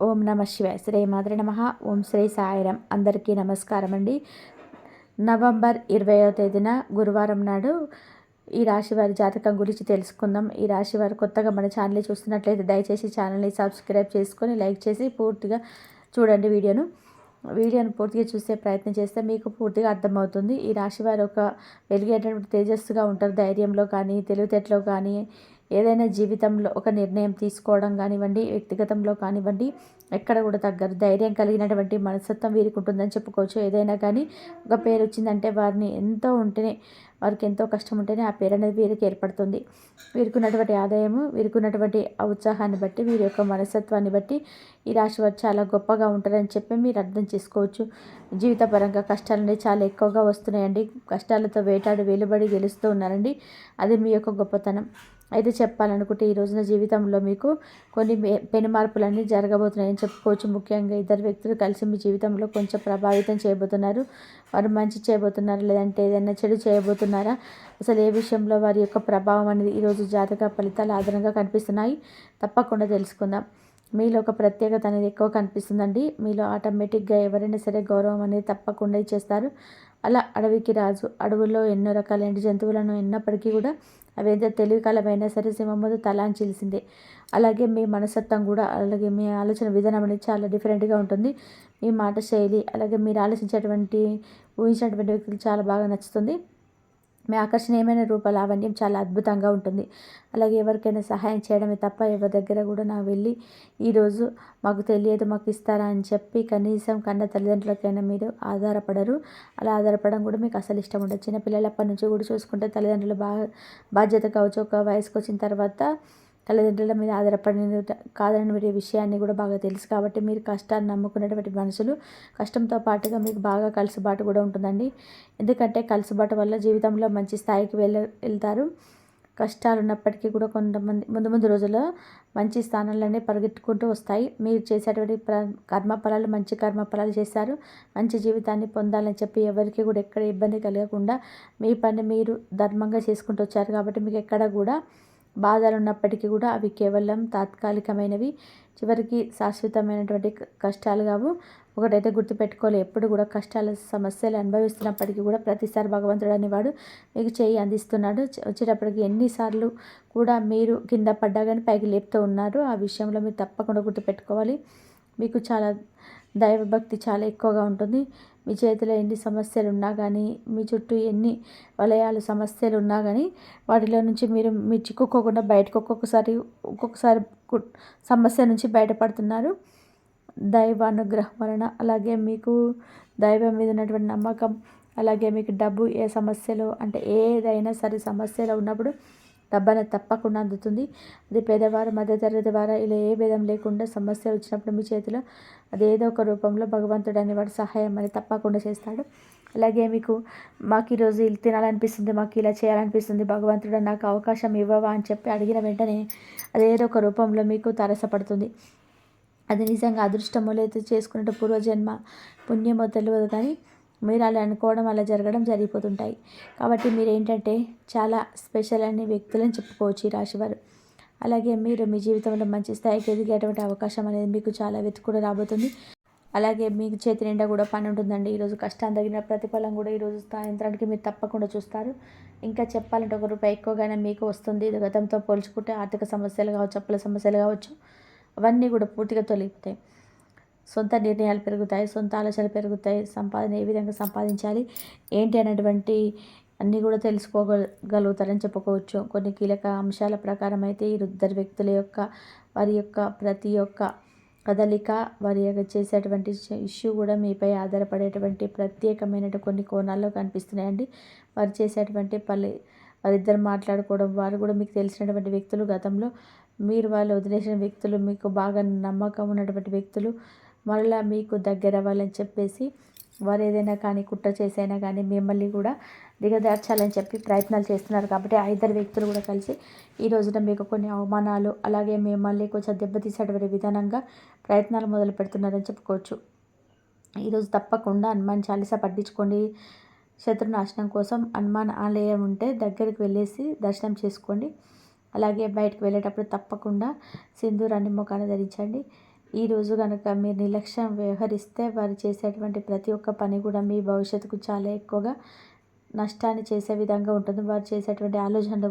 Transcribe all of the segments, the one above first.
ఓం నమ శివాయ. శ్రీ మాత్రే నమః. ఓం శ్రీ సాయిరాం. అందరికీ నమస్కారం అండి. నవంబర్ 20వ తేదీన గురువారం నాడు ఈ రాశి వారి జాతకం గురించి తెలుసుకుందాం. ఈ రాశి వారు కొత్తగా మన ఛానల్ని చూస్తున్నట్లయితే దయచేసి ఛానల్ని సబ్స్క్రైబ్ చేసుకొని లైక్ చేసి పూర్తిగా చూడండి. వీడియోను పూర్తిగా చూసే ప్రయత్నం చేస్తే మీకు పూర్తిగా అర్థమవుతుంది. ఈ రాశి వారు ఒక వెలిగేటటువంటి తేజస్సుగా ఉంటారు. ధైర్యంలో కానీ, తెలివితేటలో కానీ, ఏదైనా జీవితంలో ఒక నిర్ణయం తీసుకోవడం కానివ్వండి, వ్యక్తిగతంలో కానివ్వండి, ఎక్కడ కూడా తగ్గరు. ధైర్యం కలిగినటువంటి మనస్తత్వం వీరికి ఉంటుందని చెప్పుకోవచ్చు. ఏదైనా కానీ ఒక పేరు వచ్చిందంటే వారిని ఎంతో ఉంటేనే, వారికి ఎంతో కష్టం ఉంటేనే ఆ పేరు అనేది వీరికి ఏర్పడుతుంది. వీరికి ఉన్నటువంటి ఆదాయము, వీరికి ఉన్నటువంటి ఉత్సాహాన్ని బట్టి, వీరి యొక్క మనస్తత్వాన్ని బట్టి ఈ రాశి వారు చాలా గొప్పగా ఉంటారని చెప్పి మీరు అర్థం చేసుకోవచ్చు. జీవితపరంగా కష్టాలు అనేవి చాలా ఎక్కువగా వస్తున్నాయండి. కష్టాలతో వేటాడి వెలుబడి గెలుస్తూ ఉన్నారండి. అది మీ యొక్క గొప్పతనం. అయితే చెప్పాలనుకుంటే ఈ రోజున జీవితంలో మీకు కొన్ని పెను మార్పులన్నీ జరగబోతున్నాయని చెప్పుకోవచ్చు. ముఖ్యంగా ఇద్దరు వ్యక్తులు కలిసి మీ జీవితంలో కొంచెం ప్రభావితం చేయబోతున్నారు. వారు మంచి చేయబోతున్నారు, లేదంటే ఏదైనా చెడు చేయబోతున్నారా, అసలు ఏ విషయంలో వారి యొక్క ప్రభావం అనేది ఈరోజు జాతక ఫలితాలు ఆధారంగా కనిపిస్తున్నాయి. తప్పకుండా తెలుసుకుందాం. మీలో ఒక ప్రత్యేకత అనేది ఎక్కువ కనిపిస్తుందండి. మీలో ఆటోమేటిక్గా ఎవరైనా సరే గౌరవం అనేది తప్పకుండా ఇచ్చేస్తారు. అలా అడవికి రాజు. అడవుల్లో ఎన్నో రకాలైన జంతువులను ఉన్నప్పటికీ కూడా అవి ఎంత తెలివికలమైనా సరే సింహం ముందు తలాంచిల్సిందే. అలాగే మీ మనస్తత్వం కూడా, అలాగే మీ ఆలోచన విధానం అనేది చాలా డిఫరెంట్గా ఉంటుంది. మీ మాట శైలి, అలాగే మీరు ఊహించినటువంటి వ్యక్తులు చాలా బాగా నచ్చుతుంది. మీ ఆకర్షణీయమైన రూపలావణ్యం చాలా అద్భుతంగా ఉంటుంది. అలాగే ఎవరికైనా సహాయం చేయడమే తప్ప ఎవరి దగ్గర కూడా నా వెళ్ళి ఈరోజు మాకు తెలియదు, మాకు ఇస్తారా అని చెప్పి కనీసం కన్న తల్లిదండ్రులకైనా మీరు ఆధారపడరు. అలా ఆధారపడడం కూడా మీకు అసలు ఇష్టం ఉండదు. చిన్నపిల్లలప్పటి నుంచి కూడా చూసుకుంటే తల్లిదండ్రులు బాధ్యత కావచ్చు. ఒక వయసుకు వచ్చిన తర్వాత తల్లిదండ్రుల మీద ఆధారపడిన కాదని మీరు విషయాన్ని కూడా బాగా తెలుసు. కాబట్టి మీరు కష్టాన్ని నమ్ముకునేటువంటి మనుషులు, కష్టంతో పాటుగా మీకు బాగా కలుసుబాటు కూడా ఉంటుందండి. ఎందుకంటే కలుసుబాటు వల్ల జీవితంలో మంచి స్థాయికి వెళ్తారు. కష్టాలు ఉన్నప్పటికీ కూడా కొంతమంది ముందు రోజుల్లో మంచి స్థానాలనే పరిగెత్తుకుంటూ వస్తాయి. మీరు చేసేటువంటి కర్మఫలాలు మంచి కర్మఫలాలు చేస్తారు. మంచి జీవితాన్ని పొందాలని చెప్పి ఎవరికి కూడా ఎక్కడ ఇబ్బంది కలగకుండా మీ పని మీరు ధర్మంగా చేసుకుంటూ వచ్చారు. కాబట్టి మీకు ఎక్కడ కూడా బాధలు ఉన్నప్పటికీ కూడా అవి కేవలం తాత్కాలికమైనవి, చివరికి శాశ్వతమైనటువంటి కష్టాలు కావు. ఒకటైతే గుర్తుపెట్టుకోవాలి, ఎప్పుడు కూడా సమస్యలు అనుభవిస్తున్నప్పటికీ కూడా ప్రతిసారి భగవంతుడు అనేవాడు మీకు చేయి అందిస్తున్నాడు. వచ్చేటప్పటికి ఎన్నిసార్లు కూడా మీరు కింద పడ్డా కానీ పైకి లేపుతూ ఉన్నారు. ఆ విషయంలో మీరు తప్పకుండా గుర్తుపెట్టుకోవాలి. మీకు చాలా దైవభక్తి చాలా ఎక్కువగా ఉంటుంది. మీ చేతిలో ఎన్ని సమస్యలు ఉన్నా కానీ, మీ చుట్టూ ఎన్ని వలయాలు సమస్యలు ఉన్నా కానీ వాటిలో నుంచి మీరు చిక్కుకోకుండా బయటకు ఒక్కొక్కసారి సమస్య నుంచి బయటపడుతున్నారు దైవానుగ్రహం వలన. అలాగే మీకు దైవం మీద ఉన్నటువంటి నమ్మకం, అలాగే మీకు డబ్బు ఏ సమస్యలో అంటే ఏదైనా సరే సమస్యలో ఉన్నప్పుడు డబ్బు అనేది తప్పకుండా అందుతుంది. అది పేదవారు, మధ్యతరగతి వారు, ఇలా ఏ భేదం లేకుండా సమస్య వచ్చినప్పుడు మీ చేతిలో అదేదో ఒక రూపంలో భగవంతుడు అనేవాడు సహాయం అనేది తప్పకుండా చేస్తాడు. అలాగే మీకు మాకు ఈరోజు ఇది తినాలనిపిస్తుంది, మాకు ఇలా చేయాలనిపిస్తుంది, భగవంతుడు నాకు అవకాశం ఇవ్వవా అని చెప్పి అడిగిన వెంటనే అదేదో ఒక రూపంలో మీకు తారసపడుతుంది. అది నిజంగా అదృష్టమో లేదా చేసుకున్నట్టు పూర్వజన్మ పుణ్యమో తెలియదు, కానీ మీరు అలా అనుకోవడం, అలా జరగడం జరిగిపోతుంటాయి. కాబట్టి మీరు ఏంటంటే చాలా స్పెషల్ అనే వ్యక్తులని చెప్పుకోవచ్చు ఈ రాశివారు. అలాగే మీరు మీ జీవితంలో మంచి స్థాయికి ఎదిగేటువంటి అవకాశం అనేది మీకు చాలా వెతుకుడు రాబోతుంది. అలాగే మీకు చేతి నిండా కూడా పని ఉంటుందండి. ఈరోజు కష్టాన్ని తగిన ప్రతిఫలం కూడా ఈరోజు సాయంత్రానికి మీరు తప్పకుండా చూస్తారు. ఇంకా చెప్పాలంటే ₹1 ఎక్కువగానే మీకు వస్తుంది. ఇది గతంతో పోల్చుకుంటే ఆర్థిక సమస్యలు కావచ్చు, అప్పుల సమస్యలు కావచ్చు, అవన్నీ కూడా పూర్తిగా తొలగిపోతాయి. సొంత నిర్ణయాలు పెరుగుతాయి, సొంత ఆలోచనలు పెరుగుతాయి. సంపాదన ఏ విధంగా సంపాదించాలి ఏంటి అనేటువంటి అన్నీ కూడా తెలుసుకోగలుగుతారని చెప్పుకోవచ్చు. కొన్ని కీలక అంశాల ప్రకారం అయితే ఈ ఇద్దరు వ్యక్తుల యొక్క వారి యొక్క ప్రతి ఒక్క కదలిక, వారి యొక్క చేసేటువంటి ఇష్యూ కూడా మీపై ఆధారపడేటువంటి ప్రత్యేకమైన కొన్ని కోణాల్లో కనిపిస్తున్నాయండి. వారు చేసేటువంటి వారిద్దరు మాట్లాడుకోవడం, వారు కూడా మీకు తెలిసినటువంటి వ్యక్తులు, గతంలో మీరు వాళ్ళు వదిలేసిన వ్యక్తులు, మీకు బాగా నమ్మకం ఉన్నటువంటి వ్యక్తులు మరలా మీకు దగ్గర అవ్వాలని చెప్పేసి వారు ఏదైనా కానీ కుట్ర చేసైనా కానీ మిమ్మల్ని కూడా దిగదార్చాలని చెప్పి ప్రయత్నాలు చేస్తున్నారు. కాబట్టి ఆ ఇద్దరు వ్యక్తులు కూడా కలిసి ఈ రోజున మీకు కొన్ని అవమానాలు, అలాగే మిమ్మల్ని కొంచెం దెబ్బతీసేటువంటి విధానంగా ప్రయత్నాలు మొదలు పెడుతున్నారని చెప్పుకోవచ్చు. ఈరోజు తప్పకుండా హనుమాన్ చాలీసా పట్టించుకోండి. శత్రునాశనం కోసం హనుమాన్ ఆలయం ఉంటే దగ్గరికి వెళ్ళేసి దర్శనం చేసుకోండి. అలాగే బయటకు వెళ్ళేటప్పుడు తప్పకుండా సింధూరాన్ని ముఖాన ధరించండి. ఈరోజు కనుక మీరు నిర్లక్ష్యం వ్యవహరిస్తే వారు చేసేటువంటి ప్రతి ఒక్క పని కూడా మీ భవిష్యత్తుకు చాలా ఎక్కువగా నష్టాన్ని చేసే విధంగా ఉంటుంది. వారు చేసేటువంటి ఆలోచనలు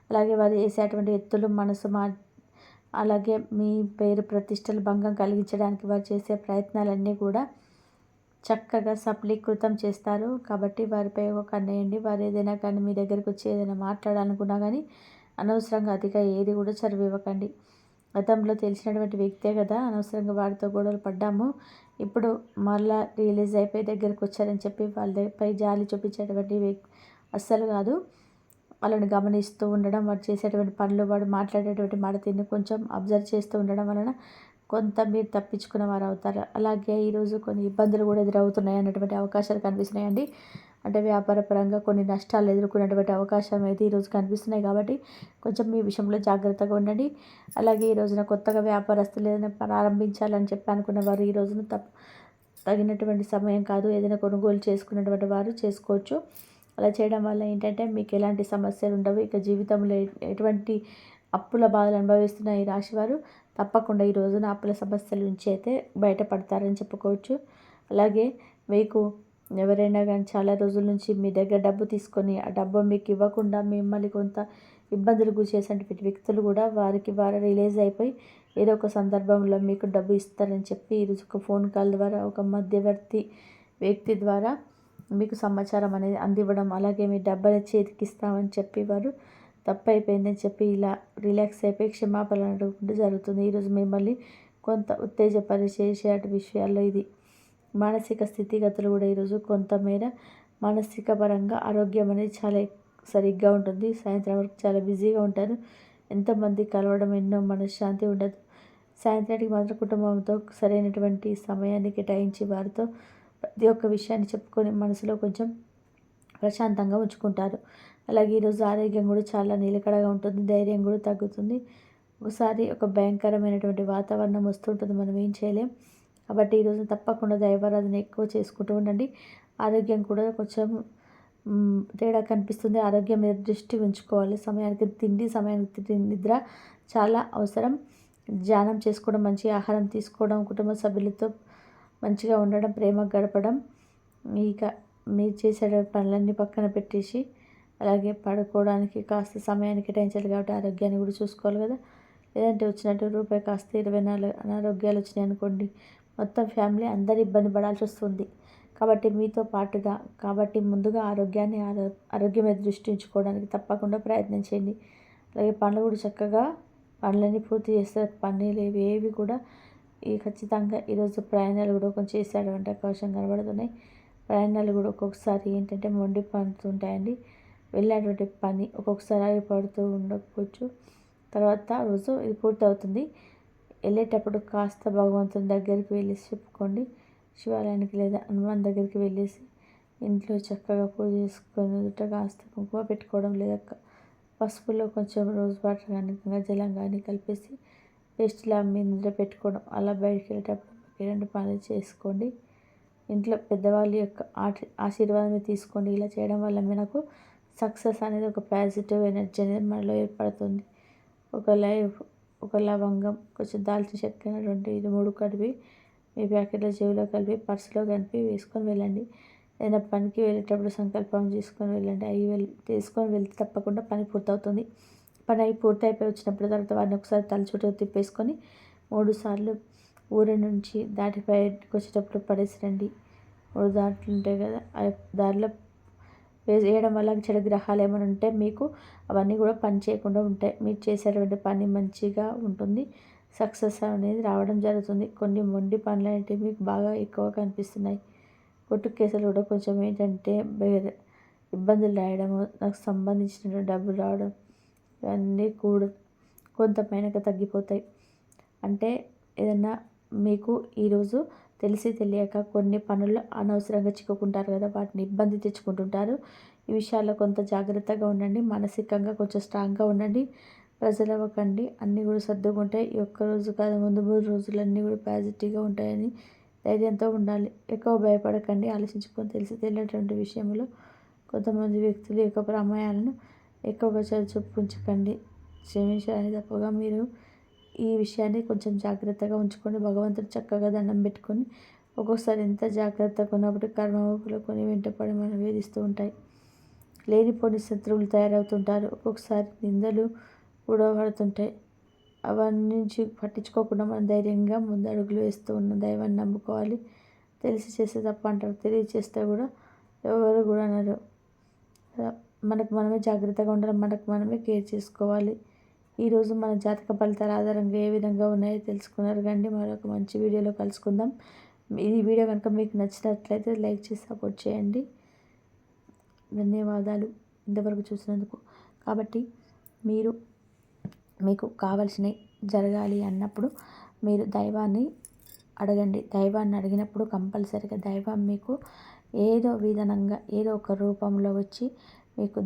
అలాగే వారు చేసేటువంటి ఎత్తులు మనసు అలాగే మీ పేరు ప్రతిష్టలు భంగం కలిగించడానికి వారు చేసే ప్రయత్నాలన్నీ కూడా చక్కగా సఫలీకృతం చేస్తారు. కాబట్టి వారిపై ఒక కన్నేయండి. వారు ఏదైనా కానీ మీ దగ్గరికి వచ్చి ఏదైనా మాట్లాడాలనుకున్నా కానీ అనవసరంగా అతిగా ఏది కూడా చదివివ్వకండి. గతంలో తెలిసినటువంటి వ్యక్తే కదా, అనవసరంగా వారితో గొడవలు పడ్డాము, ఇప్పుడు మళ్ళా రియలైజ్ అయిపోయి దగ్గరికి వచ్చారని చెప్పి వాళ్ళపై జాలి చూపించేటువంటి అస్సలు కాదు. వాళ్ళని గమనిస్తూ ఉండడం, వాడు చేసేటువంటి పనులు, వాడు మాట్లాడేటువంటి మాట తీరుని కొంచెం అబ్జర్వ్ చేస్తూ ఉండడం వలన కొంత మీరు తప్పించుకున్న వారు అవుతారు. అలాగే ఈరోజు కొన్ని ఇబ్బందులు కూడా ఎదురవుతున్నాయి అన్నటువంటి అవకాశాలు కనిపిస్తున్నాయండి. అంటే వ్యాపార పరంగా కొన్ని నష్టాలు ఎదుర్కొనేటువంటి అవకాశం అయితే ఈరోజు కనిపిస్తున్నాయి. కాబట్టి కొంచెం మీ విషయంలో జాగ్రత్తగా ఉండండి. అలాగే ఈ రోజున కొత్తగా వ్యాపారస్తులు ఏదైనా ప్రారంభించాలని చెప్పి అనుకున్న వారు ఈ రోజున తగినటువంటి సమయం కాదు. ఏదైనా కొనుగోలు చేసుకున్నటువంటి వారు చేసుకోవచ్చు. అలా చేయడం వల్ల ఏంటంటే మీకు ఎలాంటి సమస్యలు ఉండవు. ఇక జీవితంలో ఎటువంటి అప్పుల బాధలు అనుభవిస్తున్న ఈ రాశివారు తప్పకుండా ఈ రోజున అప్పుల సమస్యల నుంచి అయితే బయటపడతారని చెప్పుకోవచ్చు. అలాగే మీకు ఎవరైనా కానీ చాలా రోజుల నుంచి మీ దగ్గర డబ్బు తీసుకొని ఆ డబ్బు మీకు ఇవ్వకుండా మిమ్మల్ని కొంత ఇబ్బందులు గురి చేసేటువంటి వ్యక్తులు కూడా వారు రిలీజ్ అయిపోయి ఏదో ఒక సందర్భంలో మీకు డబ్బు ఇస్తారని చెప్పి ఈరోజు ఒక ఫోన్ కాల్ ద్వారా ఒక మధ్యవర్తి వ్యక్తి ద్వారా మీకు సమాచారం అనేది అందివ్వడం, అలాగే మీ డబ్బుని చేతికిస్తామని చెప్పి వారు తప్పు అయిపోయిందని చెప్పి ఇలా రిలాక్స్ అయిపోయి క్షమాపణలు అడగకుండా జరుగుతుంది. ఈరోజు మిమ్మల్ని కొంత ఉత్తేజపరిచేసే విషయాల్లో ఇది. మానసిక స్థితిగతులు కూడా ఈరోజు కొంతమేర మానసిక పరంగా ఆరోగ్యం అనేది చాలా సరిగ్గా ఉంటుంది. సాయంత్రం వరకు చాలా బిజీగా ఉంటారు. ఎంతోమంది కలవడం, ఎన్నో మనశ్శాంతి ఉండదు. సాయంత్రానికి మాత్రం కుటుంబంతో సరైనటువంటి సమయాన్ని కేటాయించి వారితో ప్రతి ఒక్క విషయాన్ని చెప్పుకొని మనసులో కొంచెం ప్రశాంతంగా ఉంచుకుంటారు. అలాగే ఈరోజు ఆరోగ్యం కూడా చాలా నిలకడగా ఉంటుంది. ధైర్యం కూడా తగ్గుతుంది. ఒకసారి ఒక భయంకరమైనటువంటి వాతావరణం వస్తుంటుంది, మనం ఏం చేయలేం. కాబట్టి ఈరోజు తప్పకుండా దైవారాధన ఎక్కువ చేసుకుంటూ ఉండండి. ఆరోగ్యం కూడా కొంచెం తేడా కనిపిస్తుంది. ఆరోగ్యం మీద దృష్టి ఉంచుకోవాలి. సమయానికి తిండి, సమయానికి నిద్ర చాలా అవసరం. ధ్యానం చేసుకోవడం, మంచి ఆహారం తీసుకోవడం, కుటుంబ సభ్యులతో మంచిగా ఉండడం, ప్రేమ గడపడం, ఇక మీరు చేసే పనులన్నీ పక్కన పెట్టేసి అలాగే పడుకోవడానికి కాస్త సమయాన్ని కేటాయించాలి. కాబట్టి ఆరోగ్యాన్ని కూడా చూసుకోవాలి కదా. లేదంటే వచ్చినట్టు రూపాయి కాస్త 24 అనారోగ్యాలు వచ్చినాయి అనుకోండి, మొత్తం ఫ్యామిలీ అందరు ఇబ్బంది పడాల్సి వస్తుంది. కాబట్టి మీతో పాటుగా ముందుగా ఆరోగ్యం మీద దృష్టి ఉంచుకోవడానికి తప్పకుండా ప్రయత్నం చేయండి. అలాగే పనులు కూడా చక్కగా పనులన్నీ పూర్తి చేస్తారు. పనులు ఏవి కూడా ఖచ్చితంగా ఈరోజు ప్రయాణాలు కూడా కొంచెం చేసేటువంటి అవకాశం కనబడుతున్నాయి. ప్రయాణాలు కూడా ఒక్కొక్కసారి ఏంటంటే మొండి పడుతుంటాయండి. వెళ్ళినటువంటి పని ఒక్కొక్కసారి ఆగిపడుతూ ఉండకపోవచ్చు. తర్వాత రోజు ఇది పూర్తవుతుంది. వెళ్ళేటప్పుడు కాస్త భగవంతుని దగ్గరికి వెళ్ళేసి చెప్పుకోండి. శివాలయానికి లేదా హనుమాన్ దగ్గరికి వెళ్ళేసి ఇంట్లో చక్కగా పూజ చేసుకొని కాస్త కుంకుమ పెట్టుకోవడం, లేదా పసుపులో కొంచెం రోజ్ వాటర్ కానీ గంగా జలం కానీ కలిపేసి పేస్ట్లా మీద పెట్టుకోవడం, అలా బయటికి వెళ్ళేటప్పుడు రెండు పనులు చేసుకోండి. ఇంట్లో పెద్దవాళ్ళ యొక్క ఆశీర్వాదం తీసుకోండి. ఇలా చేయడం వల్ల మనకు సక్సెస్ అనేది ఒక పాజిటివ్ ఎనర్జీ అనేది మనలో ఏర్పడుతుంది. ఒక లవంగం, కొంచెం దాల్చిన చెక్క, 2 ఇది 3 కలిపి మీ ప్యాకెట్లో చెవిలో కలిపి పర్సులో కలిపి వేసుకొని వెళ్ళండి. ఏదైనా పనికి వెళ్ళేటప్పుడు సంకల్పం చేసుకొని వెళ్ళండి. అవి తీసుకొని వెళ్తే తప్పకుండా పని పూర్తవుతుంది. పని పూర్తి అయిపోయి వచ్చినప్పుడు తర్వాత వారిని ఒకసారి తల చుట్టూ తిప్పేసుకొని 3 సార్లు ఊరి నుంచి దాటి బయటకు వచ్చేటప్పుడు పడేసి రండి. 3 దారులు ఉంటాయి కదా, ఆ దారిలో వేయడం వల్ల చెడు గ్రహాలు ఏమైనా ఉంటే మీకు అవన్నీ కూడా పని చేయకుండా ఉంటాయి. మీరు చేసేటువంటి పని మంచిగా ఉంటుంది. సక్సెస్ అనేది రావడం జరుగుతుంది. కొన్ని మొండి పనులు అనేవి మీకు బాగా ఎక్కువ కనిపిస్తున్నాయి. కొట్టు కేసులు కూడా కొంచెం ఏంటంటే ఇబ్బందులు రాయడము, నాకు సంబంధించిన డబ్బులు రావడం, ఇవన్నీ కూడా కొంత పైనగా తగ్గిపోతాయి. అంటే ఏదన్నా మీకు ఈరోజు తెలిసి తెలియక కొన్ని పనుల్లో అనవసరంగా చిక్కుకుంటారు కదా, వాటిని ఇబ్బంది తెచ్చుకుంటుంటారు. ఈ విషయాల్లో కొంత జాగ్రత్తగా ఉండండి. మానసికంగా కొంచెం స్ట్రాంగ్గా ఉండండి. ప్రెజర్ అవ్వకండి. అన్నీ కూడా సర్దుకుంటాయి. ఈ ఒక్కరోజు కాదు, ముందు 3 రోజులు అన్నీ కూడా పాజిటివ్గా ఉంటాయని ధైర్యంతో ఉండాలి. ఎక్కువ భయపడకండి. ఆలోచించుకొని తెలిసి తెలియనటువంటి విషయంలో కొంతమంది వ్యక్తులు యొక్క ప్రమేయాలను ఎక్కువగా చొప్పించకండి. క్షమించడానికి తప్పగా మీరు ఈ విషయాన్ని కొంచెం జాగ్రత్తగా ఉంచుకొని భగవంతుడు చక్కగా దండం పెట్టుకొని ఒక్కొక్కసారి ఎంత జాగ్రత్తగా ఉన్నప్పుడు కర్మలు కొన్ని వెంటపడి మనం వేధిస్తూ ఉంటాయి. లేనిపోని శత్రువులు తయారవుతుంటారు. ఒక్కొక్కసారి నిందలు కూడా పడుతుంటాయి. అవన్నీ పట్టించుకోకుండా మనం ధైర్యంగా ముందడుగులు వేస్తూ ఉన్న దైవాన్ని నమ్ముకోవాలి. తెలిసి చేస్తే తప్ప అంటారు, తెలియచేస్తే కూడా ఎవరు కూడా అనరు. మనకు మనమే జాగ్రత్తగా ఉండాలి, మనకు మనమే కేర్ చేసుకోవాలి. ఈరోజు మన జాతక ఫలితాల ఆధారంగా ఏ విధంగా ఉన్నాయో తెలుసుకున్నారు కండి. మరొక మంచి వీడియోలో కలుసుకుందాం. ఈ వీడియో కనుక మీకు నచ్చినట్లయితే లైక్ చేసి సపోర్ట్ చేయండి. ధన్యవాదాలు ఇంతవరకు చూసినందుకు. కాబట్టి మీకు కావాల్సినవి జరగాలి అన్నప్పుడు మీరు దైవాన్ని అడగండి. దైవాన్ని అడిగినప్పుడు కంపల్సరీగా దైవం మీకు ఏదో విధానంగా ఏదో ఒక రూపంలో వచ్చి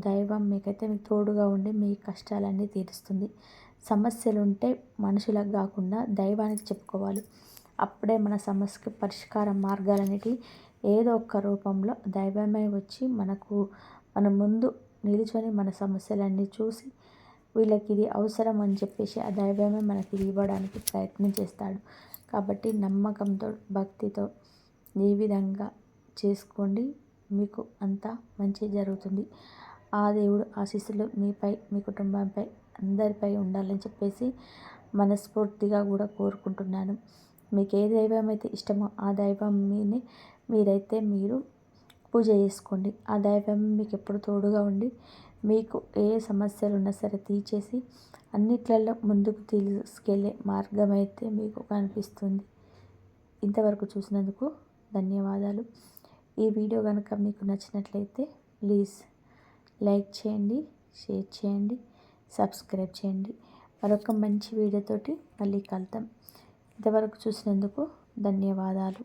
దైవం మీకైతే మీకు తోడుగా ఉండి మీ కష్టాలన్నీ తీరుస్తుంది. సమస్యలు ఉంటే మనుషులకు కాకుండా దైవానికి చెప్పుకోవాలి. అప్పుడే మన సమస్యకు పరిష్కార మార్గాలన్నిటి ఏదో ఒక రూపంలో దైవమే వచ్చి మన ముందు నిలుచొని మన సమస్యలన్నీ చూసి వీళ్ళకి ఇది అవసరం అని చెప్పేసి ఆ దైవమే మనకి ఇవ్వడానికి ప్రయత్నం చేస్తాడు. కాబట్టి నమ్మకంతో భక్తితో ఈ విధంగా చేసుకోండి, మీకు అంతా మంచి జరుగుతుంది. ఆ దేవుడు ఆశీస్సులు మీపై మీ కుటుంబంపై అందరిపై ఉండాలని చెప్పేసి మనస్ఫూర్తిగా కూడా కోరుకుంటున్నాను. మీకు ఏ దైవం అయితే ఇష్టమో ఆ దైవం మీరు పూజ చేసుకోండి. ఆ దైవం మీకు ఎప్పుడు తోడుగా ఉండి మీకు ఏ సమస్యలు ఉన్నా సరే తీర్చేసి అన్నిట్లలో ముందుకు తీసుకెళ్ళే మార్గం అయితే మీకు కనిపిస్తుంది. ఇంతవరకు చూసినందుకు ధన్యవాదాలు. ఈ వీడియో కనుక మీకు నచ్చినట్లయితే ప్లీజ్ లైక్ చేయండి, షేర్ చేయండి, సబ్స్క్రైబ్ చేయండి. మరొక మంచి వీడియోతోటి మళ్ళీ కలుద్దాం. ఇంతవరకు చూసినందుకు ధన్యవాదాలు.